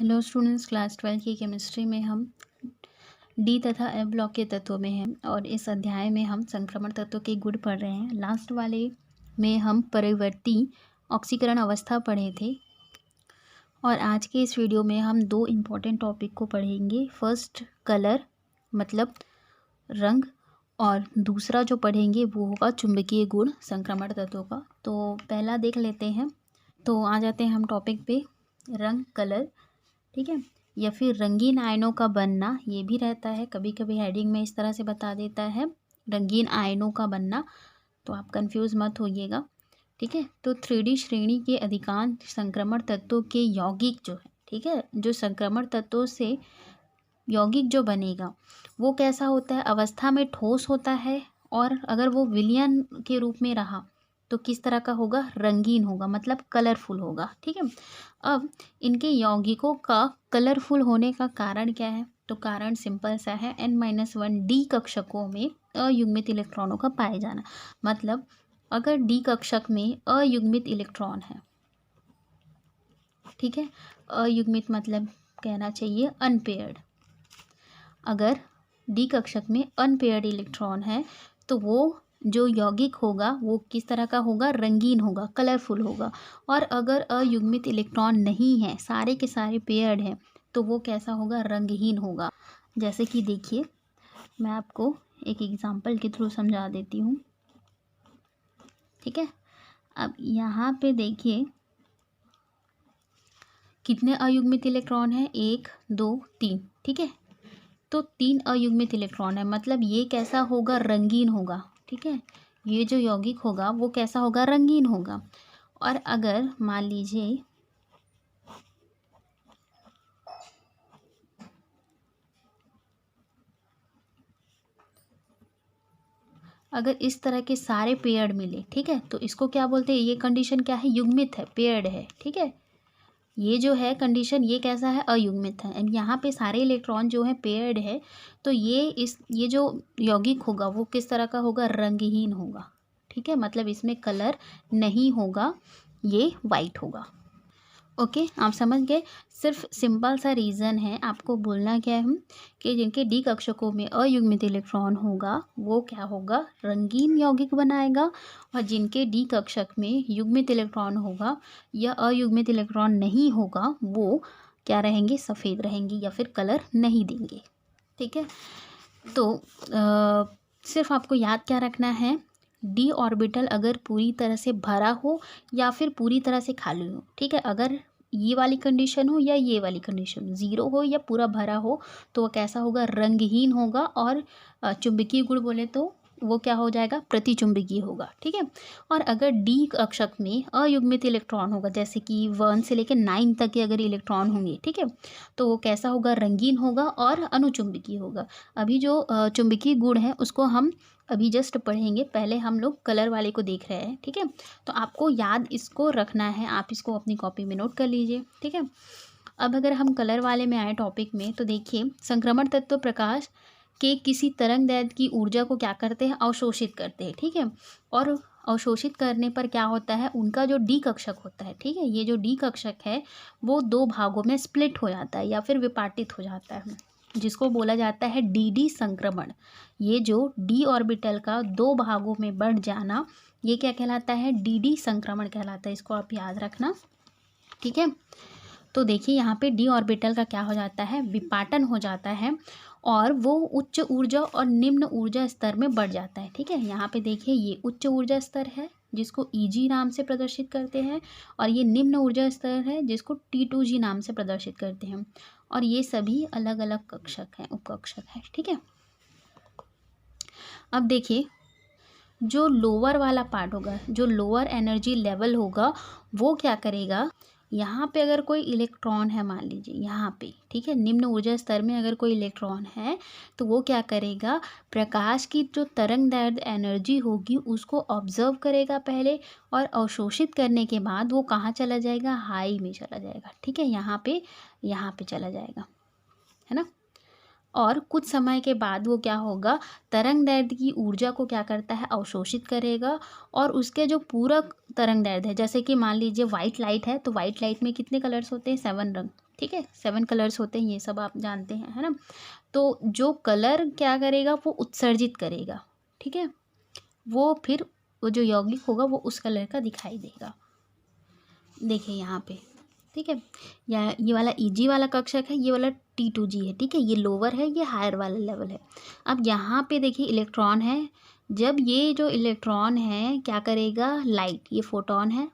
Hello students, class 12 की chemistry में हम डी तथा एफ ब्लॉक के तत्वों में हैं और इस अध्याय में हम संक्रमण तत्वों के गुण पढ़ रहे हैं। लास्ट वाले में हम परिवर्ती ऑक्सीकरण अवस्था पढ़े थे और आज के इस वीडियो में हम दो इम्पॉर्टेंट टॉपिक को पढ़ेंगे। फर्स्ट कलर मतलब रंग, और दूसरा जो पढ़ेंगे वो होगा चुंबकीय गुण संक्रमण तत्वों का। तो पहला देख लेते हैं। तो आ जाते हैं हम टॉपिक पे, रंग कलर, ठीक है, या फिर रंगीन आयनों का बनना, ये भी रहता है। कभी कभी हेडिंग में इस तरह से बता देता है रंगीन आयनों का बनना, तो आप कंफ्यूज मत होइएगा, ठीक है। तो 3D श्रेणी के अधिकांश संक्रमण तत्वों के यौगिक जो है, ठीक है, जो संक्रमण तत्वों से यौगिक जो बनेगा वो कैसा होता है, अवस्था में ठोस होता है, और अगर वो विलयन के रूप में रहा तो किस तरह का होगा, रंगीन होगा, मतलब कलरफुल होगा, ठीक है। अब इनके यौगिकों का कलरफुल होने का कारण क्या है, तो कारण सिंपल सा है, N-1 डी कक्षकों में अयुग्मित इलेक्ट्रॉनों का पाए जाना। मतलब अगर डी कक्षक में अयुग्मित इलेक्ट्रॉन है, ठीक है, अयुग्मित मतलब कहना चाहिए अनपेयर्ड। अगर डी कक्षक में अनपेयर्ड इलेक्ट्रॉन है तो वो जो यौगिक होगा वो किस तरह का होगा, रंगीन होगा, कलरफुल होगा। और अगर अयुग्मित इलेक्ट्रॉन नहीं है, सारे के सारे पेयर्ड हैं, तो वो कैसा होगा, रंगहीन होगा। जैसे कि देखिए, मैं आपको एक एग्जांपल के थ्रू समझा देती हूँ, ठीक है। अब यहाँ पे देखिए कितने अयुग्मित इलेक्ट्रॉन हैं, 1 2 3, ठीक है। तो 3 अयुग्मित इलेक्ट्रॉन है, मतलब ये कैसा होगा, रंगीन होगा, ठीक है। ये जो यौगिक होगा वो कैसा होगा, रंगीन होगा। और अगर मान लीजिए अगर इस तरह के सारे पेयर्ड मिले, ठीक है, तो इसको क्या बोलते हैं, ये कंडीशन क्या है, युग्मित है, पेयर्ड है, ठीक है। ये जो है कंडीशन, ये कैसा है, अयुग्मित है। एंड यहाँ पे सारे इलेक्ट्रॉन जो है पेयर्ड है, तो ये जो यौगिक होगा वो किस तरह का होगा, रंगहीन होगा, ठीक है। मतलब इसमें कलर नहीं होगा, ये वाइट होगा। ओके, आप समझ गए। सिर्फ सिंपल सा रीज़न है, आपको बोलना क्या है हम, कि जिनके डी कक्षकों में अयुग्मित इलेक्ट्रॉन होगा वो क्या होगा, रंगीन यौगिक बनाएगा, और जिनके डी कक्षक में युग्मित इलेक्ट्रॉन होगा या अयुग्मित इलेक्ट्रॉन नहीं होगा वो क्या रहेंगे, सफ़ेद रहेंगे, या फिर कलर नहीं देंगे, ठीक है। तो सिर्फ आपको याद क्या रखना है, डी ऑर्बिटल अगर पूरी तरह से भरा हो या फिर पूरी तरह से खाली हो, ठीक है। अगर ये वाली कंडीशन हो या ये वाली कंडीशन, ज़ीरो हो या पूरा भरा हो, तो वो कैसा होगा, रंगहीन होगा। और चुंबकीय गुण बोले तो वो क्या हो जाएगा, प्रतिचुंबकीय होगा, ठीक है। और अगर डी कक्षक में अयुग्मित इलेक्ट्रॉन होगा, जैसे कि 1 से लेकर 9 तक के अगर इलेक्ट्रॉन होंगे, ठीक है, तो वो कैसा होगा, रंगीन होगा और अनुचुंबकीय होगा। अभी जो चुंबकीय गुण है उसको हम अभी जस्ट पढ़ेंगे, पहले हम लोग कलर वाले को देख रहे हैं, ठीक है। तो आपको याद इसको रखना है, आप इसको अपनी कॉपी में नोट कर लीजिए, ठीक है। अब अगर हम कलर वाले में आए टॉपिक में, तो देखिए संक्रमण तत्व प्रकाश के किसी तरंगदैर्ध्य की ऊर्जा को क्या करते हैं, अवशोषित करते हैं, ठीक है। और अवशोषित करने पर क्या होता है, उनका जो डी कक्षक होता है, ठीक है, ये जो डी कक्षक है वो 2 भागों में स्प्लिट हो जाता है या फिर विपाटित हो जाता है, जिसको बोला जाता है डी संक्रमण। ये जो डी ऑर्बिटल का 2 भागों में बढ़ जाना, ये क्या कहलाता है, डी संक्रमण कहलाता है। इसको आप याद रखना, ठीक है। तो देखिए यहाँ पे डी ऑर्बिटल का क्या हो जाता है, विपाटन हो जाता है, और वो उच्च ऊर्जा और निम्न ऊर्जा स्तर में बढ़ जाता है, ठीक है। यहाँ पे देखिए ये उच्च ऊर्जा स्तर है जिसको Eg नाम से प्रदर्शित करते हैं, और ये निम्न ऊर्जा स्तर है जिसको T2G नाम से प्रदर्शित करते हैं, और ये सभी अलग अलग कक्षक हैं, उपकक्षक हैं, ठीक है। अब देखिए जो लोअर वाला पार्ट होगा, जो लोअर एनर्जी लेवल होगा, वो क्या करेगा, यहाँ पे अगर कोई इलेक्ट्रॉन है, मान लीजिए यहाँ पे, ठीक है, निम्न ऊर्जा स्तर में अगर कोई इलेक्ट्रॉन है, तो वो क्या करेगा, प्रकाश की जो तरंगदैर्ध्य एनर्जी होगी उसको ऑब्जर्व करेगा पहले, और अवशोषित करने के बाद वो कहाँ चला जाएगा, हाई में चला जाएगा, ठीक है, यहाँ पे चला जाएगा, है ना। और कुछ समय के बाद वो क्या होगा, तरंगदैर्ध्य की ऊर्जा को क्या करता है, अवशोषित करेगा, और उसके जो पूरक तरंगदैर्ध्य है, जैसे कि मान लीजिए वाइट लाइट है, तो वाइट लाइट में कितने कलर्स होते हैं, 7 रंग, ठीक है, 7 कलर्स होते हैं, ये सब आप जानते हैं, है ना। तो जो कलर क्या करेगा, वो उत्सर्जित करेगा, ठीक है, वो फिर वो जो यौगिक होगा वो उस कलर का दिखाई देगा। देखिए यहाँ पे, ठीक है, या ये वाला Eg वाला कक्षक है, ये वाला T2G है, ठीक है, ये लोअर है, ये हायर वाला लेवल है। अब यहाँ पे देखिए इलेक्ट्रॉन है, जब ये जो इलेक्ट्रॉन है क्या करेगा, लाइट, ये फोटोन है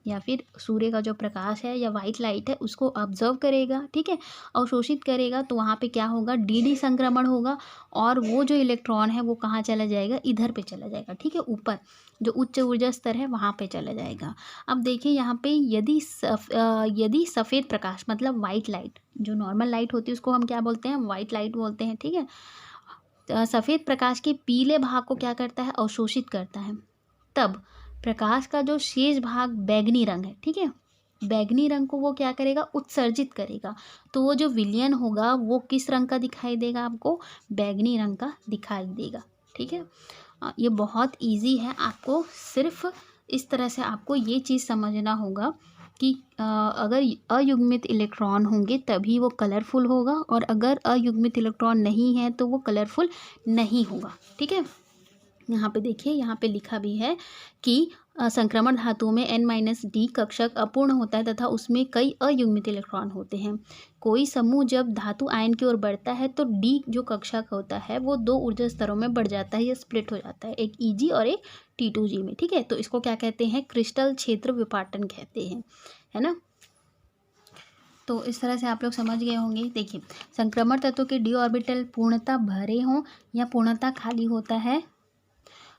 या फिर सूर्य का जो प्रकाश है या वाइट लाइट है उसको ऑब्जर्व करेगा, ठीक है, अवशोषित करेगा, तो वहाँ पे क्या होगा, डी संक्रमण होगा और वो जो इलेक्ट्रॉन है वो कहाँ चला जाएगा, इधर पे चला जाएगा, ठीक है, ऊपर जो उच्च ऊर्जा स्तर है वहाँ पे चला जाएगा। अब देखिए यहाँ पे यदि सफ़ेद प्रकाश मतलब वाइट लाइट, जो नॉर्मल लाइट होती है उसको हम क्या बोलते हैं, वाइट लाइट बोलते हैं, ठीक है, सफ़ेद प्रकाश के पीले भाग को क्या करता है, अवशोषित करता है, तब प्रकाश का जो शेष भाग बैगनी रंग है, ठीक है, बैगनी रंग को वो क्या करेगा, उत्सर्जित करेगा, तो वो जो विलयन होगा वो किस रंग का दिखाई देगा आपको, बैगनी रंग का दिखाई देगा, ठीक है। ये बहुत इजी है, आपको सिर्फ इस तरह से आपको ये चीज़ समझना होगा कि अगर अयुग्मित इलेक्ट्रॉन होंगे तभी वो कलरफुल होगा और अगर अयुग्मित इलेक्ट्रॉन नहीं है तो वो कलरफुल नहीं होगा, ठीक है। यहाँ पे देखिए, यहाँ पे लिखा भी है कि संक्रमण धातुओं में N-D कक्षक अपूर्ण होता है तथा उसमें कई अयुग्मित इलेक्ट्रॉन होते हैं। कोई समूह जब धातु आयन की ओर बढ़ता है तो D जो कक्षक होता है वो 2 ऊर्जा स्तरों में बढ़ जाता है या स्प्लिट हो जाता है, एक Eg और एक T2G में, ठीक है। तो इसको क्या कहते हैं, क्रिस्टल क्षेत्र विपाटन कहते हैं, है ना। तो इस तरह से आप लोग समझ गए होंगे। देखिए, संक्रमण तत्व के d ऑर्बिटल पूर्णतः भरे हों या पूर्णतः खाली होता है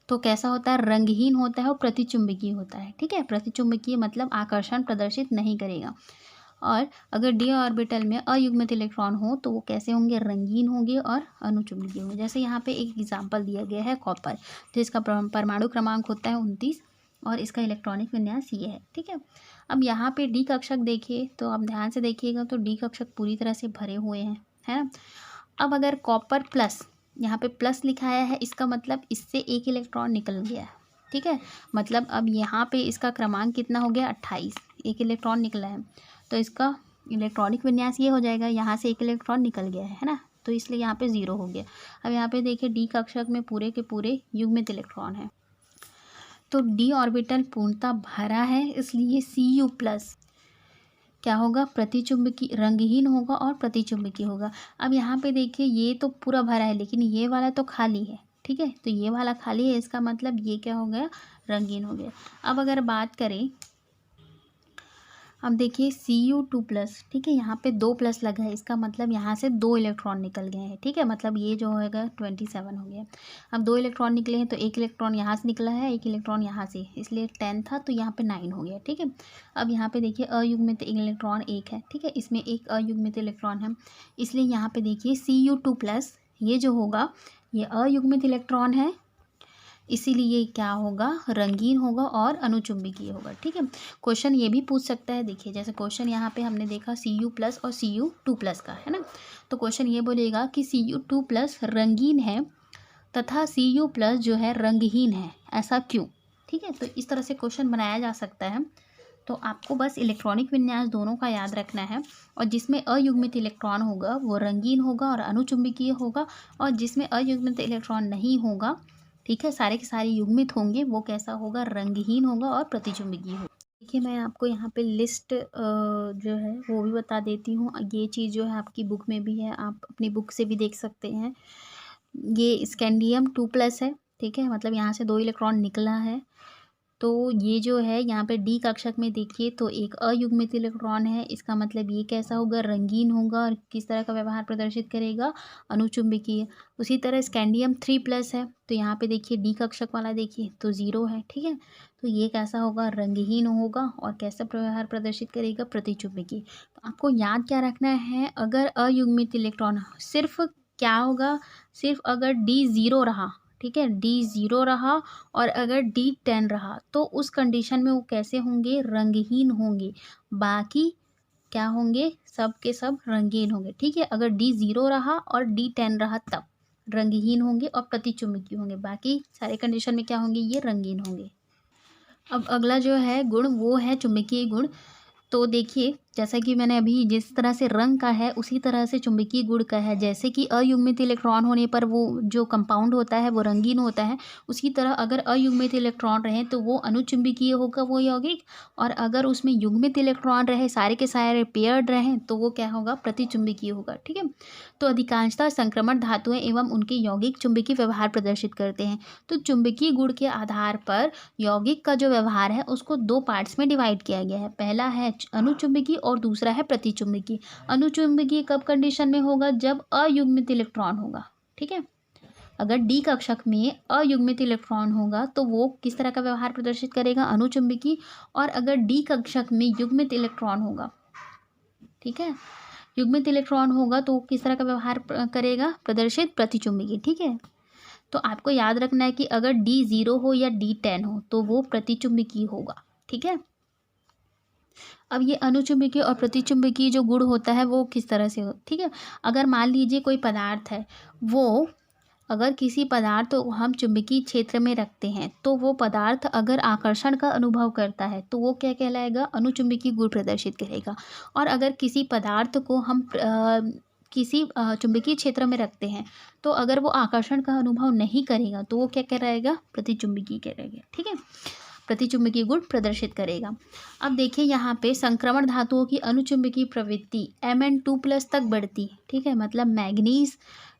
तो कैसा होता है, रंगहीन होता है और प्रतिचुंबकीय होता है, ठीक है। प्रतिचुंबकीय मतलब आकर्षण प्रदर्शित नहीं करेगा। और अगर डी ऑर्बिटल में अयुग्मित इलेक्ट्रॉन हो तो वो कैसे होंगे, रंगीन होंगे और अनुचुंबकीय होंगे। जैसे यहाँ पे एक एग्जांपल दिया गया है कॉपर, जिसका परमाणु क्रमांक होता है 29 और इसका इलेक्ट्रॉनिक विन्यास ये है, ठीक है। अब यहाँ पे डी कक्षक देखिए, तो आप ध्यान से देखिएगा तो डी कक्षक पूरी तरह से भरे हुए हैं, है ना। अब अगर कॉपर प्लस, यहाँ पे प्लस लिखाया है, इसका मतलब इससे एक इलेक्ट्रॉन निकल गया है, ठीक है, मतलब अब यहाँ पे इसका क्रमांक कितना हो गया, 28, एक इलेक्ट्रॉन निकला है, तो इसका इलेक्ट्रॉनिक विन्यास ये हो जाएगा, यहाँ से एक इलेक्ट्रॉन निकल गया है ना, तो इसलिए यहाँ पे 0 हो गया। अब यहाँ पे देखिए डी कक्षक में पूरे के पूरे युग्मित इलेक्ट्रॉन है, तो डी ऑर्बिटल पूर्णतः भरा है, इसलिए Cu+ क्या होगा, प्रतिचुंबकीय, रंगहीन होगा और प्रतिचुंबकीय होगा। अब यहाँ पे देखिए ये तो पूरा भरा है लेकिन ये वाला तो खाली है, ठीक है, तो ये वाला खाली है, इसका मतलब ये क्या हो गया, रंगीन हो गया। अब अगर बात करें, अब देखिए Cu2+, ठीक है, यहाँ पे 2+ लगा है, इसका मतलब यहाँ से 2 इलेक्ट्रॉन निकल गए हैं, ठीक है, मतलब ये जो होगा 27 हो गया। अब 2 इलेक्ट्रॉन निकले हैं तो एक इलेक्ट्रॉन यहाँ से निकला है, एक इलेक्ट्रॉन यहाँ से, इसलिए 10 था तो यहाँ पे 9 हो गया, ठीक है। अब यहाँ पे देखिए अयुग्मित इलेक्ट्रॉन 1 है, ठीक है, इसमें एक अयुग्मित इलेक्ट्रॉन है, इसलिए यहाँ पे देखिए Cu2+, ये जो होगा ये अयुग्मित इलेक्ट्रॉन है, इसीलिए क्या होगा, रंगीन होगा और अनुचुंबकीय होगा, ठीक है। क्वेश्चन ये भी पूछ सकता है, देखिए जैसे क्वेश्चन यहाँ पे हमने देखा Cu+ और Cu2+ का, है ना, तो क्वेश्चन ये बोलेगा कि Cu2+ रंगीन है तथा Cu+ जो है रंगहीन है, ऐसा क्यों, ठीक है। तो इस तरह से क्वेश्चन बनाया जा सकता है। तो आपको बस इलेक्ट्रॉनिक विन्यास दोनों का याद रखना है, और जिसमें अयुग्मित इलेक्ट्रॉन होगा वो रंगीन होगा और अनुचुंबकीय होगा, और जिसमें अयुग्मित इलेक्ट्रॉन नहीं होगा, ठीक है, सारे के सारे युग्मित होंगे, वो कैसा होगा, रंगहीन होगा और प्रतिचुंबकीय होगा। देखिए मैं आपको यहाँ पे लिस्ट जो है वो भी बता देती हूँ, ये चीज़ जो है आपकी बुक में भी है, आप अपनी बुक से भी देख सकते हैं। ये स्कैंडियम 2+ है, ठीक है, मतलब यहाँ से 2 इलेक्ट्रॉन निकला है, तो ये जो है यहाँ पे डी कक्षक में देखिए तो एक अयुग्मित इलेक्ट्रॉन है, इसका मतलब ये कैसा होगा, रंगीन होगा और किस तरह का व्यवहार प्रदर्शित करेगा, अनुचुंबकीय। उसी तरह स्कैंडियम 3+ है, तो यहाँ पे देखिए डी कक्षक वाला देखिए तो 0 है, ठीक है, तो ये कैसा होगा, रंगहीन होगा और कैसा व्यवहार प्रदर्शित करेगा, प्रतिचुंबकीय। तो आपको याद क्या रखना है, अगर अयुग्मित इलेक्ट्रॉन सिर्फ क्या होगा, सिर्फ अगर डी 0 रहा, ठीक है, डी 0 रहा और अगर डी 10 रहा तो उस कंडीशन में वो कैसे होंगे, रंगहीन होंगे, बाकी क्या होंगे, सब के सब रंगीन होंगे, ठीक है। अगर डी 0 रहा और डी 10 रहा तब रंगहीन होंगे और प्रतिचुंबकीय होंगे, बाकी सारे कंडीशन में क्या होंगे, ये रंगीन होंगे। अब अगला जो है गुण वो है चुंबकीय गुण। तो देखिए जैसा कि मैंने अभी जिस तरह से रंग का है उसी तरह से चुंबकीय गुण का है। जैसे कि अयुग्मित इलेक्ट्रॉन होने पर वो जो कंपाउंड होता है वो रंगीन होता है, उसी तरह अगर अयुग्मित इलेक्ट्रॉन रहे तो वो अनुचुंबकीय होगा वो यौगिक, और अगर उसमें युग्मित इलेक्ट्रॉन रहे, सारे के सारे पेयर्ड रहें, तो वो क्या होगा, प्रतिचुंबकीय होगा। ठीक है, तो अधिकांशतः संक्रमण धातुएं एवं उनके यौगिक चुंबकीय व्यवहार प्रदर्शित करते हैं। तो चुंबकीय गुण के आधार पर यौगिक का जो व्यवहार है उसको दो पार्ट्स में डिवाइड किया गया है। पहला है अनुचुंबकीय और दूसरा है प्रतिचुंबकीय। अनुचुंबकीय कब कंडीशन में होगा, जब अयुग्मित इलेक्ट्रॉन होगा। ठीक है, अगर डी कक्षक में अयुग्मित इलेक्ट्रॉन होगा तो वो किस तरह का व्यवहार प्रदर्शित करेगा, अनुचुंबकीय, और अगर डी कक्षक में युग्मित इलेक्ट्रॉन होगा, ठीक है, युग्मित इलेक्ट्रॉन होगा तो वो किस तरह का व्यवहार करेगा, प्रदर्शित प्रतिचुंबकीय। ठीक है, तो आपको याद रखना है कि अगर D0 हो या D10 हो तो वो प्रतिचुंबकीय होगा। ठीक है, अब ये अनुचुंबकीय और प्रतिचुंबकीय जो गुण होता है वो किस तरह से हो, ठीक है, अगर मान लीजिए कोई पदार्थ है, वो अगर किसी पदार्थ को हम चुंबकीय क्षेत्र में रखते हैं तो वो पदार्थ अगर आकर्षण का अनुभव करता है तो वो क्या कहलाएगा, अनुचुंबकीय गुण प्रदर्शित करेगा। और अगर किसी पदार्थ को हम किसी चुंबकीय क्षेत्र में रखते हैं तो अगर वो आकर्षण का अनुभव नहीं करेगा तो वो क्या कहलाएगा, प्रतिचुंबकीय करेगा। ठीक है, प्रतिचुंबकीय गुण प्रदर्शित करेगा। अब देखिए यहाँ पे संक्रमण धातुओं की अनुचुंबकीय प्रवृत्ति Mn2+ तक बढ़ती है। ठीक है, मतलब मैग्नीज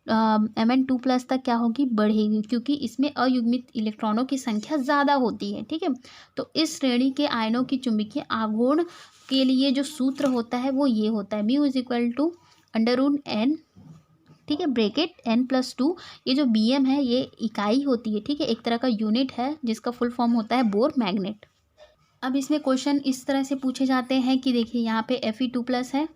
Mn2+ तक क्या होगी, बढ़ेगी, क्योंकि इसमें अयुग्मित इलेक्ट्रॉनों की संख्या ज़्यादा होती है। ठीक है, तो इस श्रेणी के आयनों की चुंबकीय आघूर्ण के लिए जो सूत्र होता है वो ये होता है, μ=√n, ठीक है, ब्रैकेट n+2। ये जो Bm है ये इकाई होती है। ठीक है, एक तरह का यूनिट है जिसका फुल फॉर्म होता है बोर मैग्नेट। अब इसमें क्वेश्चन इस तरह से पूछे जाते हैं कि देखिए यहाँ पे Fe2+ है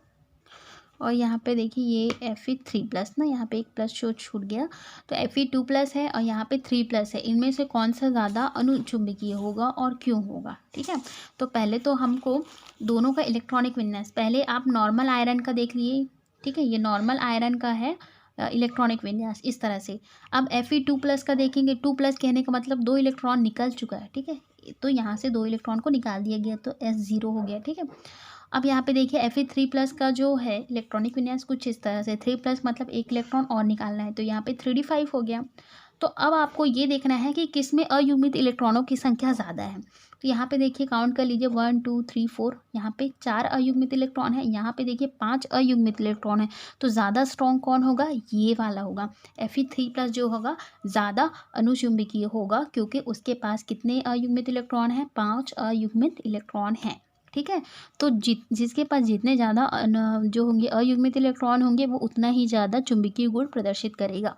और यहाँ पे देखिए ये Fe3+, ना यहाँ पे एक प्लस छूट गया, तो Fe2+ है और यहाँ पे 3+ है। इनमें से कौन सा ज़्यादा अनुचुंबकीय होगा और क्यों होगा। ठीक है, तो पहले तो हमको दोनों का इलेक्ट्रॉनिक विन्यास, पहले आप नॉर्मल आयरन का देख लिए। ठीक है, ये नॉर्मल आयरन का है इलेक्ट्रॉनिक विन्यास इस तरह से। अब Fe2+ का देखेंगे, 2+ कहने का मतलब 2 इलेक्ट्रॉन निकल चुका है। ठीक है, तो यहाँ से 2 इलेक्ट्रॉन को निकाल दिया गया तो S0 हो गया। ठीक है, अब यहाँ पे देखिए Fe3+ का जो है इलेक्ट्रॉनिक विन्यास कुछ इस तरह से, 3+ मतलब एक इलेक्ट्रॉन और निकालना है, तो यहाँ पे 3d5 हो गया। तो अब आपको ये देखना है कि किस में अयुग्मित इलेक्ट्रॉनों की संख्या ज़्यादा है। तो यहाँ पे देखिए काउंट कर लीजिए 1 2 3 4, यहाँ पे 4 अयुग्मित इलेक्ट्रॉन है, यहाँ पे देखिए 5 अयुग्मित इलेक्ट्रॉन है। तो ज़्यादा स्ट्रॉन्ग कौन होगा, ये वाला होगा। Fe3+ जो होगा ज़्यादा अनुचुंबकीय होगा, क्योंकि उसके पास कितने अयुग्मित इलेक्ट्रॉन हैं, 5 अयुग्मित इलेक्ट्रॉन हैं। ठीक है, तो जिसके पास जितने ज़्यादा जो होंगे अयुग्मित इलेक्ट्रॉन होंगे वो उतना ही ज़्यादा चुंबकीय गुण प्रदर्शित करेगा।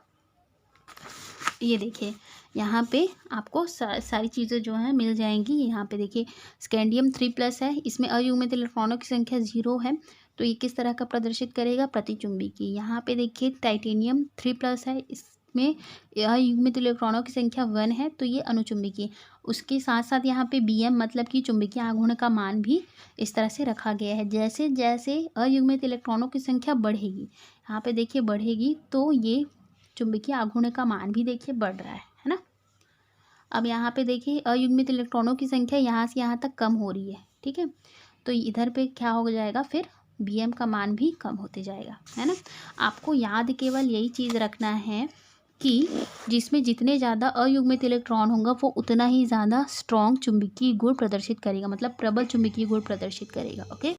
ये देखिए यहाँ पे आपको सारी चीज़ें जो हैं मिल जाएंगी। यहाँ पे देखिए स्कैंडियम 3+ है, इसमें अयुग्मित इलेक्ट्रॉनों की संख्या 0 है, तो ये किस तरह का प्रदर्शित करेगा, प्रतिचुंबकीय। यहाँ पे देखिए टाइटेनियम 3+ है, इसमें अयुग्मित इलेक्ट्रॉनों की संख्या 1 है, तो ये अनुचुंबकीय। उसके साथ साथ यहाँ पे Bm मतलब कि चुंबकीय आघूर्ण का मान भी इस तरह से रखा गया है। जैसे जैसे अयुग्मित इलेक्ट्रॉनों की संख्या बढ़ेगी, यहाँ पे देखिए बढ़ेगी, तो ये चुंबकीय आघूर्ण का मान भी देखिए बढ़ रहा है ना। अब यहाँ पे देखिए अयुग्मित इलेक्ट्रॉनों की संख्या यहाँ से यहाँ तक कम हो रही है। ठीक है, तो इधर पे क्या हो जाएगा, फिर Bm का मान भी कम होते जाएगा, है ना। आपको याद केवल यही चीज़ रखना है कि जिसमें जितने ज़्यादा अयुग्मित इलेक्ट्रॉन होगा वो उतना ही ज़्यादा स्ट्रॉन्ग चुंबकीय गुण प्रदर्शित करेगा, मतलब प्रबल चुंबकीय गुण प्रदर्शित करेगा। ओके।